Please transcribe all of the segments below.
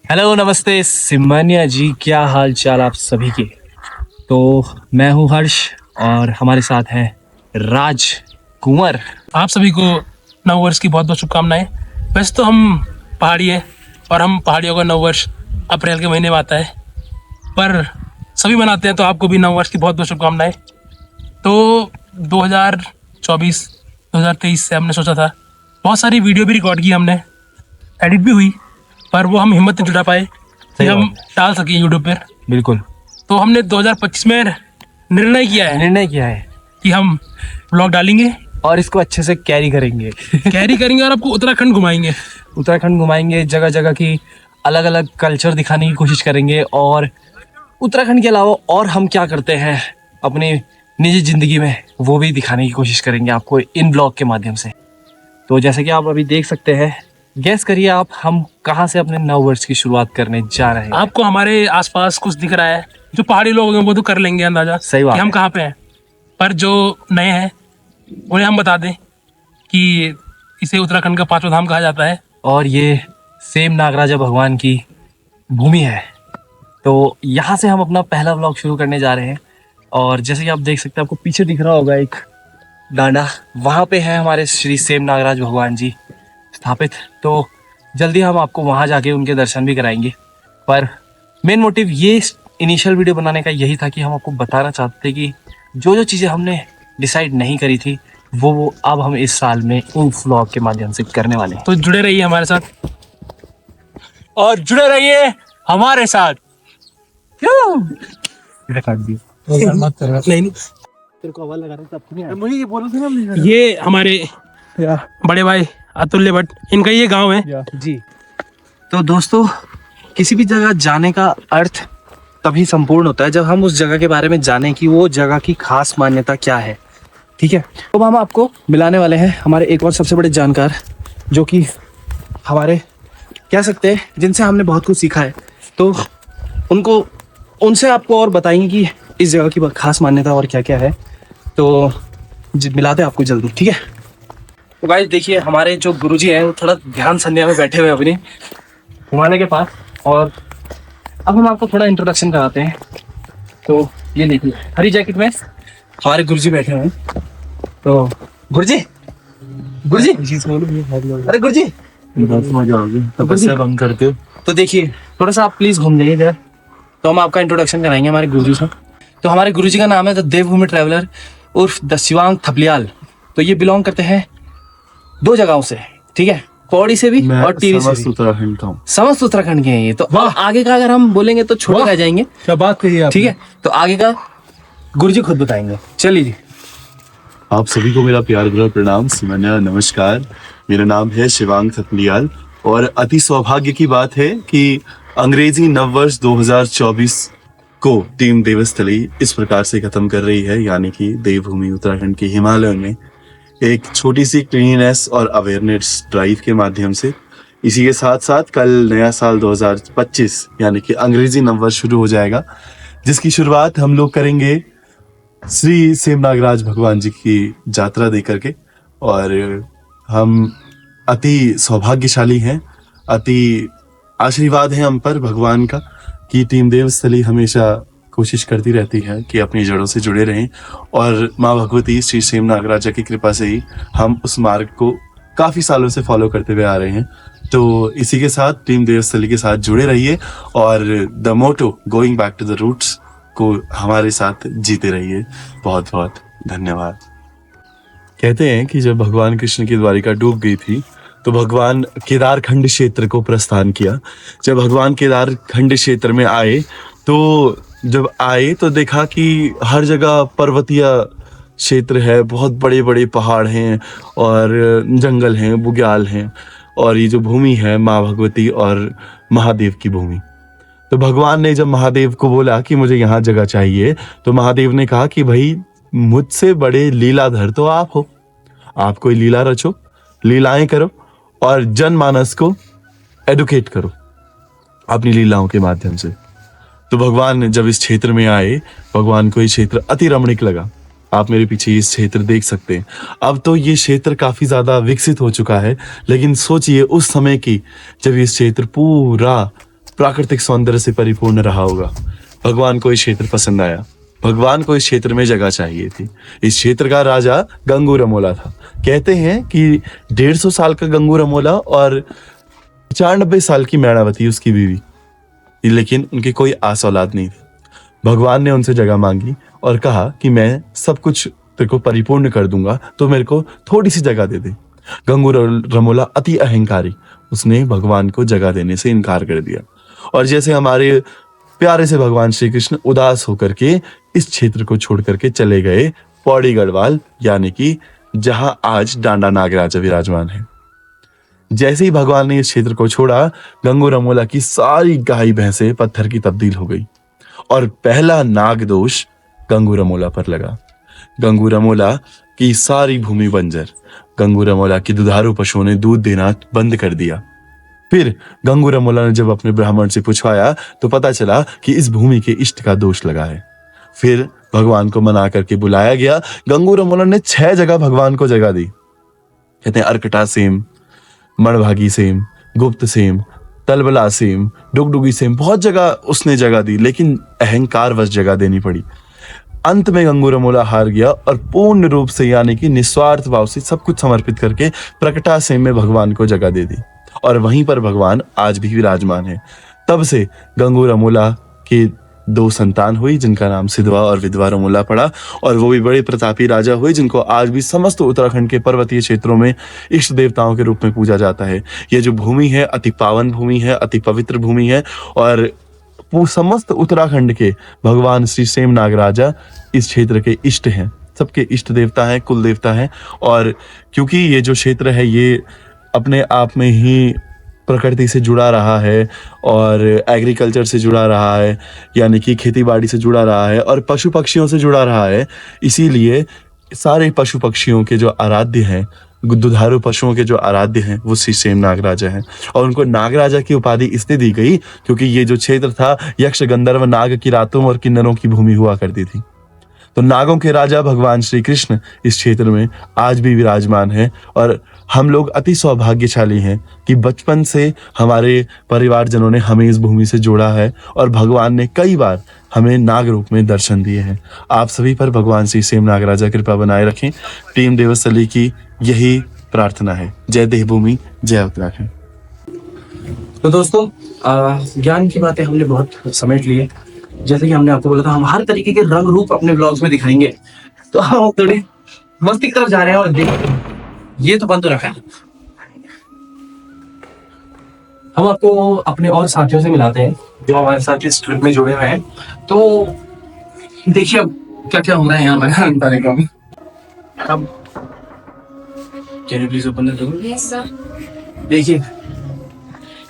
Hello नमस्ते सिमानिया जी, क्या हाल चाल आप सभी के। तो मैं हूँ हर्ष और हमारे साथ हैं राज कुंवर। आप सभी को नव वर्ष की बहुत बहुत शुभकामनाएं। वैसे तो हम पहाड़ी हैं और हम पहाड़ियों का नव वर्ष अप्रैल के महीने में आता है, पर सभी मनाते हैं, तो आपको भी नव वर्ष की बहुत बहुत शुभकामनाएं। तो 2024 2023 से हमने सोचा था, बहुत सारी वीडियो भी रिकॉर्ड की हमने, एडिट भी हुई, पर वो हम हिम्मत नहीं जुटा पाए कि सही हम बात डाल सकें यूट्यूब पर। बिल्कुल तो हमने 2025 में निर्णय किया है निर्णय किया है कि हम ब्लॉग डालेंगे, और इसको अच्छे से कैरी करेंगे। कैरी करेंगे और आपको उत्तराखंड घुमाएंगे। उत्तराखंड घुमाएंगे, जगह जगह की अलग अलग कल्चर दिखाने की कोशिश करेंगे और उत्तराखंड के अलावा और हम क्या करते हैं अपनी निजी जिंदगी में वो भी दिखाने की कोशिश करेंगे आपको इन ब्लॉग के माध्यम से। तो जैसे कि आप अभी देख सकते हैं, गैस करिए आप हम कहाँ से अपने नव वर्ष की शुरुआत करने जा रहे हैं। आपको हमारे आसपास कुछ दिख रहा है, जो पहाड़ी लोग हैं वो तो कर लेंगे अंदाजा सही बात कि हम है। कहाँ पे हैं, पर जो नए हैं उन्हें हम बता दें कि इसे उत्तराखंड का पांचवा धाम कहा जाता है। और ये सेम नागराजा भगवान की भूमि है। तो यहाँ से हम अपना पहला व्लॉग शुरू करने जा रहे हैं। और जैसे कि आप देख सकते हैं, आपको पीछे दिख रहा होगा एक डांडा, वहाँ पे है हमारे श्री सेम नागराज भगवान जी स्थापित। तो जल्दी हम आपको वहाँ जाके उनके दर्शन भी कराएंगे। पर मेन मोटिव ये इनिशियल वीडियो बनाने का यही था कि हम आपको बताना चाहते थे कि जो जो चीज़ें हमने डिसाइड नहीं करी थी वो अब हम इस साल में इन व्लॉग के माध्यम से करने वाले हैं। तो जुड़े रहिए हमारे साथ और जुड़े रहिए हमारे साथ। नहीं, तेरे को हवा लगा रहा था, मुझे ये बोला था ना ये हमारे बड़े भाई अतुल्य भट्ट, इनका ये गांव है जी। तो दोस्तों, किसी भी जगह जाने का अर्थ तभी संपूर्ण होता है जब हम उस जगह के बारे में जानें कि वो जगह की खास मान्यता क्या है। ठीक है, तो हम आपको मिलाने वाले हैं हमारे एक और सबसे बड़े जानकार, जो कि हमारे कह सकते हैं जिनसे हमने बहुत कुछ सीखा है। तो उनसे आपको और बताएंगे कि इस जगह की खास मान्यता और क्या क्या है। तो मिलाते हैं आपको जल्दी, ठीक है। तो गाइस देखिए, हमारे जो गुरुजी हैं वो थोड़ा ध्यान संध्या में बैठे हुए हैं अपनी हिमालय के पास। और अब हम आपको थोड़ा इंट्रोडक्शन कराते हैं। तो ये देखिए, हरी जैकेट में हमारे गुरुजी बैठे हुए हैं। तो गुरुजी अरे गुरुजी तपस्या भंग करते हो। तो देखिए, थोड़ा सा आप प्लीज घूम जाइए इधर। तो हम आपका इंट्रोडक्शन कराएंगे हमारे गुरुजी से। तो हमारे गुरुजी का नाम है द देवभूमि ट्रैवलर उर्फ द शिवांग थपलियाल। तो ये बिलोंग करते हैं दो जगहों से, ठीक है, पौड़ी से भी और टिहरी से भी। उत्तराखंड का हूँ। समस्त उत्तराखंड के हैं ये। तो आगे का अगर हम बोलेंगे तो छोटे रह जाएंगे। क्या बात कही है, ठीक है, तो आगे का गुरुजी खुद बताएंगे। चलिए जी। आप सभी को मेरा प्यार भरा प्रणाम, सिमन्या, नमस्कार। मेरा नाम है शिवांग थपलियाल और अति सौभाग्य की बात है कि अंग्रेजी नववर्ष 2024 को टीम देवस्थली इस प्रकार से खत्म कर रही है, यानी कि देवभूमि उत्तराखंड के हिमालय में एक छोटी सी क्लीननेस और अवेयरनेस ड्राइव के माध्यम से। इसी के साथ साथ कल नया साल 2025 यानी कि अंग्रेजी नववर्ष शुरू हो जाएगा, जिसकी शुरुआत हम लोग करेंगे श्री सेम नागराज भगवान जी की यात्रा दे करके। और हम अति सौभाग्यशाली हैं, अति आशीर्वाद है हम पर भगवान का कि टीम देवस्थली हमेशा कोशिश करती रहती है कि अपनी जड़ों से जुड़े रहें। और माँ भगवती श्री सेम नागराजा की कृपा से ही हम उस मार्ग को काफी सालों से फॉलो करते हुए आ रहे हैं। तो इसी के साथ टीम देवस्थली के साथ जुड़े रहिए और the motto going back to the roots को हमारे साथ जीते रहिए। बहुत बहुत धन्यवाद। कहते हैं कि जब भगवान कृष्ण की द्वारिका डूब गई थी तो भगवान केदार खंड क्षेत्र को प्रस्थान किया। जब भगवान केदार खंड क्षेत्र में आए तो देखा कि हर जगह पर्वतीय क्षेत्र है, बहुत बड़े बड़े पहाड़ हैं और जंगल हैं, बुग्याल हैं, और ये जो भूमि है माँ भगवती और महादेव की भूमि। तो भगवान ने जब महादेव को बोला कि मुझे यहाँ जगह चाहिए, तो महादेव ने कहा कि भाई मुझसे बड़े लीलाधर तो आप हो, आप कोई लीला रचो, लीलाएं करो और जनमानस को एडुकेट करो अपनी लीलाओं के माध्यम से। तो भगवान जब इस क्षेत्र में आए, भगवान को ये क्षेत्र अति रमणीक लगा। आप मेरे पीछे इस क्षेत्र देख सकते हैं। अब तो ये क्षेत्र काफी ज्यादा विकसित हो चुका है, लेकिन सोचिए उस समय की जब ये क्षेत्र पूरा प्राकृतिक सौंदर्य से परिपूर्ण रहा होगा। भगवान को ये क्षेत्र पसंद आया। भगवान को इस क्षेत्र में जगह चाहिए थी। इस क्षेत्र का राजा गंगू रमोला था। कहते हैं कि 150 साल का गंगू रमोला और 95 साल की मैणावती उसकी बीवी, लेकिन उनकी कोई आस औलाद नहीं थी। भगवान ने उनसे जगह मांगी और कहा कि मैं सब कुछ तेरे को परिपूर्ण कर दूंगा, तो मेरे को थोड़ी सी जगह दे दे। गंगू रमोला अति अहंकारी, उसने भगवान को जगह देने से इनकार कर दिया। और जैसे हमारे प्यारे से भगवान श्री कृष्ण उदास होकर के इस क्षेत्र को छोड़ करके चले गए पौड़ी गढ़वाल, यानी कि जहां आज डांडा नागराजा विराजमान है। जैसे ही भगवान ने इस क्षेत्र को छोड़ा, गंगू रमोला की सारी गाय भैंसें पत्थर की तब्दील हो गई और पहला नाग दोष गंगू रमोला पर लगा। गंगू रमोला की सारी भूमि बंजर, गंगू रमोला की दुधारू पशुओं ने दूध देना बंद कर दिया। फिर गंगू रमोला ने जब अपने ब्राह्मण से पूछवाया तो पता चला कि इस भूमि के इष्ट का दोष लगा है। फिर भगवान को मना करके बुलाया गया। गंगू रमोला ने 6 जगह भगवान को जगह दी। कहते हैं अर्कटा सेम, मणभागी सेम, गुप्त सेम, तलबला सेम, डुगडुगी सेम, बहुत जगह उसने जगह दी, लेकिन अहंकार वश जगह देनी पड़ी। अंत में गंगू रमोला हार गया और पूर्ण रूप से, यानी कि निस्वार्थ भाव से सब कुछ समर्पित करके प्रकटा सेम में भगवान को जगह दे दी और वहीं पर भगवान आज भी विराजमान है। तब से गंगू रमोला के 2 संतान हुई, जिनका नाम सिद्धवा और विधवा रमोला पड़ा, और वो भी बड़े प्रतापी राजा हुए, जिनको आज भी समस्त उत्तराखंड के पर्वतीय क्षेत्रों में इष्ट देवताओं के रूप में पूजा जाता है। ये जो भूमि है अति पावन भूमि है, अति पवित्र भूमि है, और समस्त उत्तराखंड के भगवान श्री सेम नागराजा इस क्षेत्र के इष्ट हैं, सबके इष्ट देवता हैं, कुल देवता हैं। और क्योंकि ये जो क्षेत्र है ये अपने आप में ही प्रकृति से जुड़ा रहा है और एग्रीकल्चर से जुड़ा रहा है, यानी कि खेती बाड़ी से जुड़ा रहा है और पशु पक्षियों से जुड़ा रहा है, इसीलिए सारे पशु पक्षियों के जो आराध्य हैं, दुधारू पशुओं के जो आराध्य हैं, वो श्री सेम नागराजा हैं। और उनको नागराजा की उपाधि इसलिए दी गई क्योंकि ये जो क्षेत्र था यक्ष गंधर्व नाग की रातों और किन्नरों की भूमि हुआ करती थी। तो नागों के राजा भगवान श्री कृष्ण इस क्षेत्र में आज भी विराजमान है। और हम लोग अति सौभाग्यशाली हैं कि बचपन से हमारे परिवारजनों ने हमें इस भूमि से जोड़ा है और भगवान ने कई बार हमें नाग रूप में दर्शन दिए हैं। आप सभी पर भगवान श्री सेम नागराजा कृपा बनाए रखें। टीम देवस्थली की यही प्रार्थना है। जय देवभूमि, जय उत्तराखंड। तो दोस्तों, ज्ञान की बातें हमने बहुत समेट ली है। जैसे कि हमने आपको बोला था, हम हर तरीके के रंग रूप अपने ब्लॉग्स में दिखाएंगे। तो हम थोड़ी मस्ती की तरफ जा रहे हैं और देखिए ये तो बंद हो रखा है। हम आपको अपने और साथियों से मिलाते हैं जो हमारे साथ इस ट्रिप में जुड़े हुए हैं। तो देखिए अब क्या क्या हो रहा है यहाँ पर कार्यक्रम। अब can you please open the door? Yes sir. देखिए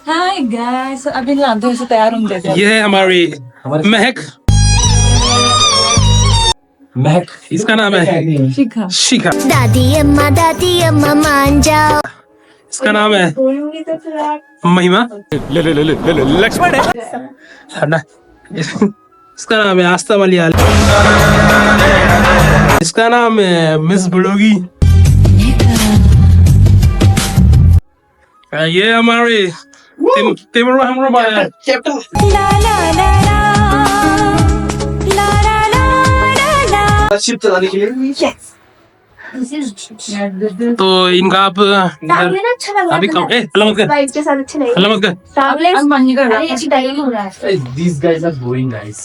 हाय गाइस, अभी लाते से तैयार होंगे। ये है हमारी महक। महक, इसका नाम है शिखा। शिखा। दादी अम्मा मान जाओ। इसका नाम है महिमा। लक्ष्मण है ना। इसका नाम है आस्था मलियाल। इसका नाम है मिस बुलोगी। ये हमारे तिमरू हमरो बाया कैप्टन। शिप चलाने के लिए। तो इनका आप अभी कम हल्ला मत कर, हल्ला मत कर। These guys are boring guys.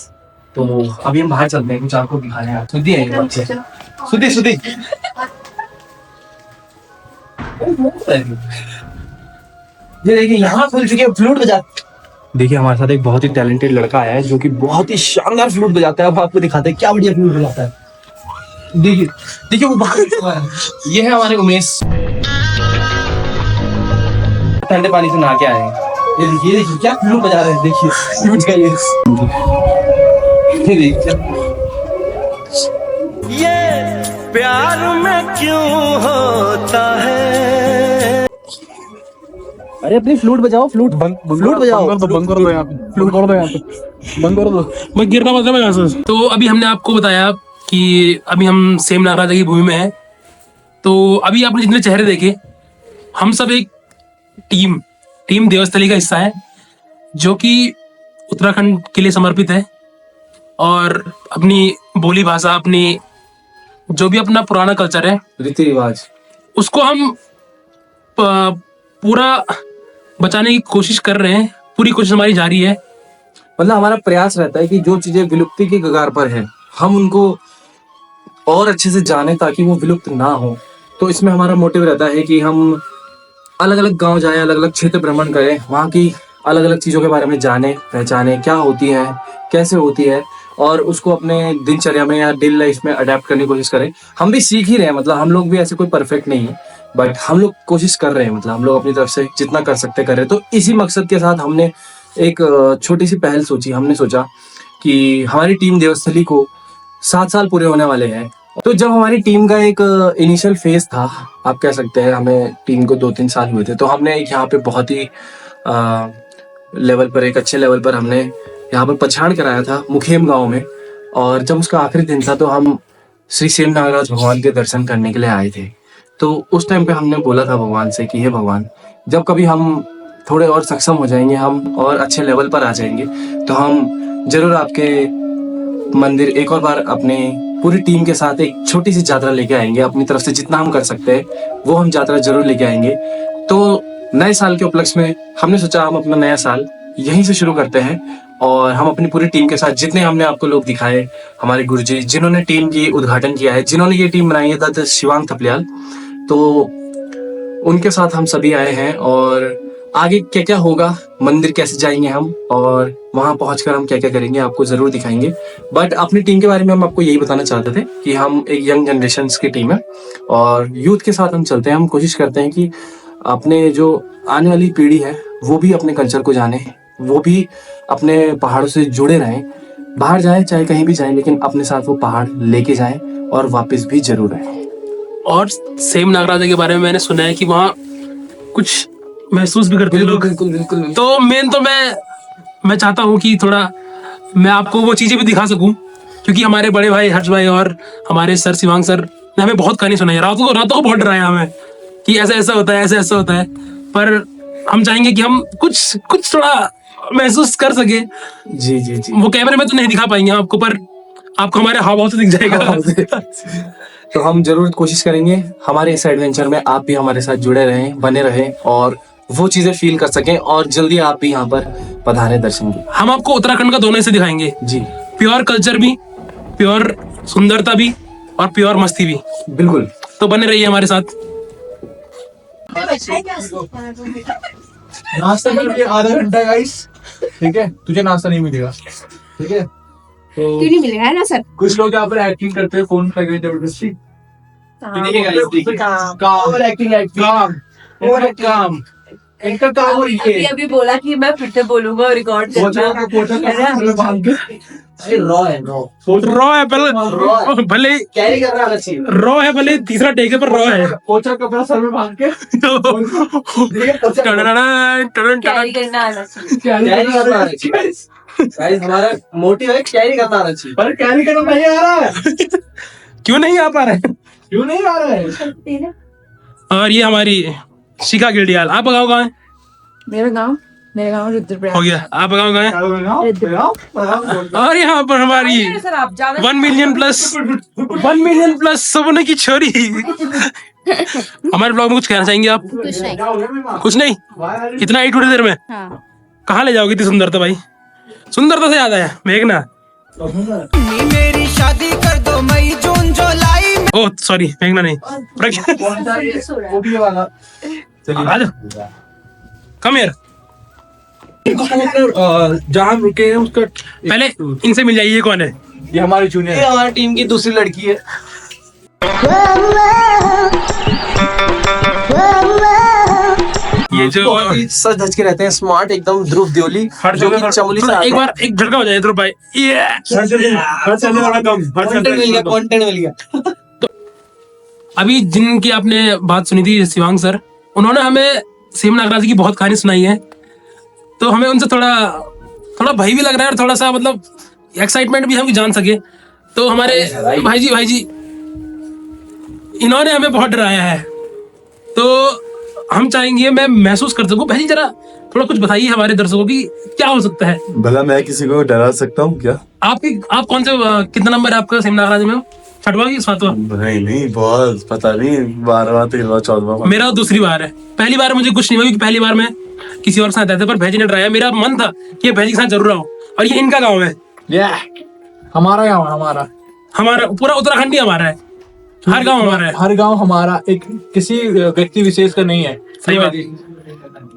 तो अभी हम बाहर चलते हैं, कुछ आपको दिखाने हैं। सुधी है ये बच्चे। सुधी ये देखिए यहाँ खुल चुके हैं फ्लूट बजा। देखिए हमारे साथ एक बहुत ही टैलेंटेड लड़का आया है जो कि बहुत ही शानदार फ्लूट बजाता है। अब आपको दिखाते हैं क्या बढ़िया फ्लूट बजाता है। देखिए वो बाहर ये है हमारे उमेश, ठंडे पानी से नहा के आए हैं। ये देखिए क्या फ्लूट बजा रहे हैं। देखिए फ्लूट का ये देखिए। ये प्यार में क्यों होता है। अरे अपनी फ्लूट बजाओ, फ्लूट बजाओ। बंद कर दो यहाँ पे, फ्लूट कर दो यहाँ पे, बंद कर दो। मैं गिरना मत मैं यहाँ से। तो अभी हमने आपको बताया कि अभी हम सेम नागराजा की भूमि में हैं। तो अभी आपने जितने चेहरे देखे, हम सब एक टीम देवस्थली का हिस्सा है। जो कि उत्तराखंड के लिए समर्पित है और अपनी बोली भाषा, अपनी जो भी अपना पुराना कल्चर है, रीति रिवाज, उसको हम पूरा बचाने की कोशिश कर रहे हैं। पूरी कोशिश हमारी जारी है। मतलब हमारा प्रयास रहता है कि जो चीजें विलुप्ति की कगार पर है हम उनको और अच्छे से जाने ताकि वो विलुप्त ना हो। तो इसमें हमारा मोटिव रहता है कि हम अलग अलग गांव जाएं, अलग अलग क्षेत्र भ्रमण करें, वहाँ की अलग अलग चीज़ों के बारे में जाने, पहचाने क्या होती है, कैसे होती है, और उसको अपने दिनचर्या में या डेली लाइफ में अडेप्ट करने की कोशिश करें। हम भी सीख ही रहे हैं, मतलब हम लोग भी ऐसे कोई परफेक्ट नहीं है, बट हम लोग कोशिश कर रहे हैं, मतलब हम लोग अपनी तरफ से जितना कर सकते कर रहे हैं। तो इसी मकसद के साथ हमने एक छोटी सी पहल सोची। हमने सोचा कि हमारी टीम देवस्थली को 7 साल पूरे होने वाले हैं। तो जब हमारी टीम का एक इनिशियल फेज था, आप कह सकते हैं, हमें टीम को 2-3 साल हुए थे, तो हमने एक यहाँ पे बहुत ही लेवल पर, एक अच्छे लेवल पर हमने यहाँ पर पछाड़ कराया था मुखेम गांव में। और जब उसका आखिरी दिन था तो हम श्री सेम नागराज भगवान के दर्शन करने के लिए आए थे। तो उस टाइम पे हमने बोला था भगवान से कि हे भगवान, जब कभी हम थोड़े और सक्षम हो जाएंगे, हम और अच्छे लेवल पर आ जाएंगे, तो हम जरूर आपके मंदिर एक और बार अपने पूरी टीम के साथ एक छोटी सी यात्रा लेके आएंगे। अपनी तरफ से जितना हम कर सकते हैं वो हम यात्रा जरूर लेके आएंगे। तो नए साल के उपलक्ष्य में हमने सोचा हम अपना नया साल यहीं से शुरू करते हैं, और हम अपनी पूरी टीम के साथ, जितने हमने आपको लोग दिखाए, हमारे गुरुजी जिन्होंने टीम की उद्घाटन किया है, जिन्होंने ये टीम बनाई है, द शिवांग थपलियाल, तो उनके साथ हम सभी आए हैं। और आगे क्या क्या होगा, मंदिर कैसे जाएंगे हम, और वहां पहुंचकर हम क्या क्या करेंगे, आपको जरूर दिखाएंगे। बट अपनी टीम के बारे में हम आपको यही बताना चाहते थे कि हम एक यंग जनरेशन की टीम है और यूथ के साथ हम चलते हैं। हम कोशिश करते हैं कि अपने जो आने वाली पीढ़ी है वो भी अपने कल्चर को जाने, वो भी अपने पहाड़ों से जुड़े रहें। बाहर जाए चाहे कहीं भी जाए, लेकिन अपने साथ वो पहाड़ लेके जाएं और वापस भी जरूर आए। और सेम नागराजा के बारे में मैंने सुना है कि वहाँ कुछ महसूस भी करते हैं लोग। बिल्कुल बिल्कुल। तो मेन तो मैं चाहता हूँ कि थोड़ा मैं आपको वो चीजें भी दिखा सकूं, क्योंकि हमारे बड़े भाई हर्ष भाई और हमारे सर शिवांग सर ने हमें बहुत कहानी सुनाई है। रातों को बहुत डराया हमें कि ऐसा ऐसा होता है, ऐसा ऐसा होता है। पर हम चाहेंगे कि हम कुछ थोड़ा महसूस कर सके। जी जी जी। वो कैमरे में तो नहीं दिखा पाएंगे आपको, पर आपको हमारे हाव भाव से दिख जाएगा। तो हम जरूर कोशिश करेंगे हमारे इस एडवेंचर में आप भी हमारे साथ जुड़े रहें, बने रहें, और वो चीजें फील कर सकें, और जल्दी आप भी यहाँ पर पधारें दर्शन की। हम आपको उत्तराखंड का दोनों हिस्से दिखाएंगे जी प्योर कल्चर भी, प्योर सुंदरता भी, और प्योर मस्ती भी। बिल्कुल। तो बने रहिए हमारे साथ। नाश्ता के लिए आधा घंटा गाइस, ठीक है? तुझे नाश्ता नहीं मिलेगा, ठीक है? तो क्यों नहीं मिलेगा, है ना सर? कुछ लोग यहाँ पर एक्टिंग करते हैं फोन पे जबरदस्ती। काम इनका काम हो रही है। अभी बोला कि मैं फिर से बोलूंगा और रिकॉर्ड रॉ है रॉ है भले कैरी करना आना चाहिए। रॉ है, भले तीसरा टेक है, पर रॉ है। पोछा कपड़ा सर में बांध के कैरी करना आना चाहिए। कैरी करना आना चाहिए गाइस, हमारा मोटिव है कैरी करना आना चाहिए। पर कैरी करना नहीं आ रहा है। क्यों नहीं आ पा रहे? क्यों नहीं आ रहा है? और ये हमारी शिखा गिल्डियाल। आप गाँव कहाँ है? मेरा गाँव रुद्रप्रयाग। हो गया। आप गाँव कहाँ है? और यहाँ पर हमारी सर आप ज्यादा 1 मिलियन प्लस सोने की छोरी। हमारे ब्लॉग में कुछ कहना चाहेंगे आप? कुछ नहीं। इतना ही थोड़ी देर में कहाँ ले जाओगे इतनी सुंदरता? भाई सुंदरता से याद आया, मेघना। मेरी शादी कर दो मई जून जुलाई। ओह सॉरी, मेघना नहीं। Come here. जहाँ हम रुके हैं उसका पहले इनसे मिल जाइए। कौन है? ये हमारी जूनियर ये हमारी टीम की दूसरी लड़की है। ये जो सच धज के रहते हैं, स्मार्ट एकदम, ध्रुव दियोली, हर जो जगह कि चमोली से एक बार एक झटका हो जाए ध्रुव भाई। ये कंटेंट मिल गया। अभी जिनकी आपने बात सुनी थी, शिवांग सर, उन्होंने हमें सेम नागराज की बहुत कहानी सुनाई है। तो हमें उनसे थोड़ा भय भी लग रहा है, और थोड़ा सा मतलब एक्साइटमेंट भी हम जान सके। तो हमारे भाई जी इन्होंने हमें बहुत डराया है। तो हम चाहेंगे मैं महसूस कर सकूं। भाई जरा थोड़ा कुछ बताइए हमारे दर्शकों की क्या हो सकता है। भला मैं किसी को डरा सकता हूँ क्या? आप कौन से कितना नंबर है आपका सेम नागराज में? 6वां की 7वां? नहीं बहुत पता नहीं, 12वां 13वां 14वां। मेरा दूसरी बार है। पहली बार मुझे कुछ नहीं हुआ क्योंकि पहली बार मैं किसी और के साथ आया था, पर भैजी ने डराया। मेरा मन था कि भैजी के साथ जरूर आओ। और ये इनका गाँव है, हमारा गाँव है, हमारा पूरा उत्तराखंड ही हमारा है, हर गाँव हमारा है। हर गांव हमारा, एक किसी व्यक्ति विशेष का नहीं है। सही बात।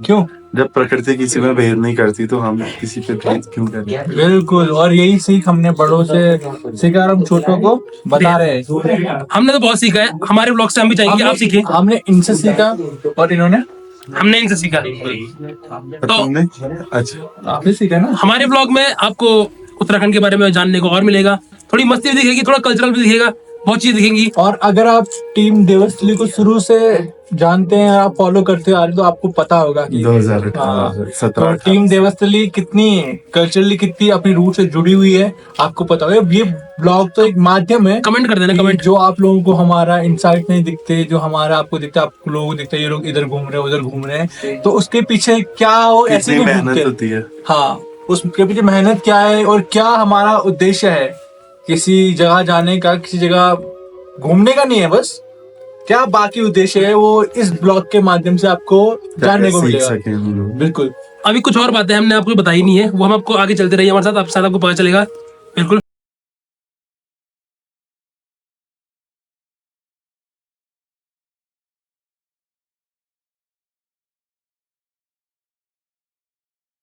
क्यों? जब प्रकृति किसी में भेद नहीं करती तो हम किसी पे भेद क्यों करें? बिल्कुल, और यही सीख हमने बड़ों से सीखा और हम छोटों को बता रहे हैं। हमने तो बहुत सीखा है, हमारे ब्लॉग से हम भी चाहेंगे आप सीखिए। हमने इनसे सीखा और इन्होंने हमने इनसे सीखा। तो तुमने? अच्छा, आपने सीखा ना। हमारे ब्लॉग में आपको उत्तराखंड के बारे में जानने को और मिलेगा, थोड़ी मस्ती भी दिखेगी, थोड़ा कल्चरल भी दिखेगा, बहुत चीज दिखेंगी। और अगर आप टीम देवस्थली को शुरू से जानते हैं, आप फॉलो करते आ रहे, तो आपको पता होगा कि 2017 टीम देवस्थली कितनी कल्चरली कितनी अपनी रूट से जुड़ी हुई है, आपको पता होगा। ये ब्लॉग तो एक माध्यम है। कमेंट कर देना, कमेंट। जो आप लोगों को हमारा इंसाइट नहीं दिखते, जो हमारा आपको दिखता है, आप लोगों को दिखता है ये लोग इधर घूम रहे हैं उधर घूम रहे हैं, तो उसके पीछे क्या हो, ऐसे कितनी क्यों घूमते मेहनत हैं? होती है। हाँ, उसके पीछे मेहनत क्या है और क्या हमारा उद्देश्य है। किसी जगह जाने का, किसी जगह घूमने का नहीं है, बस क्या बाकी उद्देश्य है वो इस ब्लॉग के माध्यम से आपको जानने को सीख मिलेगा। सकें हम लोग। बिल्कुल। अभी कुछ और बातें हमने आपको बताई नहीं है, वो हम आपको आगे चलते रहिए हमारे साथ, आप शायद आपको पता चलेगा। बिल्कुल।